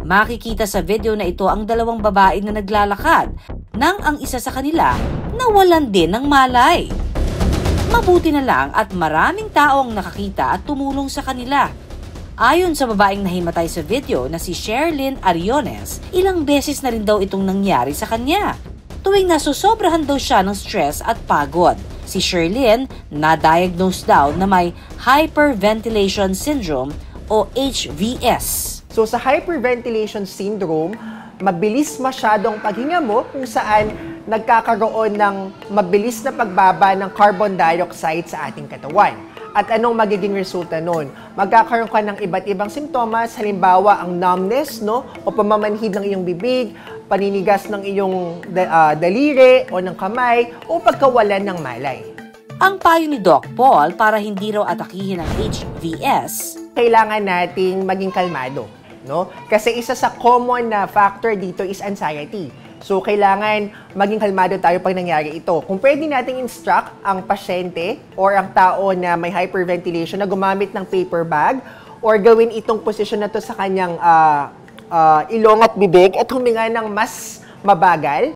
Makikita sa video na ito ang dalawang babae na naglalakad nang ang isa sa kanila nawalan din ng malay. Mabuti na lang at maraming tao ang nakakita at tumulong sa kanila. Ayon sa babaeng nahimatay sa video na si Sherlyn Ariones, ilang beses na rin daw itong nangyari sa kanya. Tuwing nasusobrahan daw siya ng stress at pagod. Si Sherlyn na-diagnose daw na may hyperventilation syndrome o HVS. So sa hyperventilation syndrome, mabilis masyadong paghinga mo kung saan nagkakaroon ng mabilis na pagbaba ng carbon dioxide sa ating katawan. At anong magiging resulta nun? Magkakaroon ka ng iba't ibang simptomas, halimbawa ang numbness, no? O pamamanhid ng iyong bibig, paninigas ng iyong daliri o ng kamay, o pagkawalan ng malay. Ang payo ni Doc Paul para hindi raw atakihin ang HVS, kailangan nating maging kalmado, no? Kasi isa sa common na factor dito is anxiety. So, kailangan maging kalmado tayo pag nangyari ito. Kung pwede nating instruct ang pasyente or ang tao na may hyperventilation na gumamit ng paper bag or gawin itong posisyon na to sa kanyang ilong at bibig at huminga ng mas mabagal,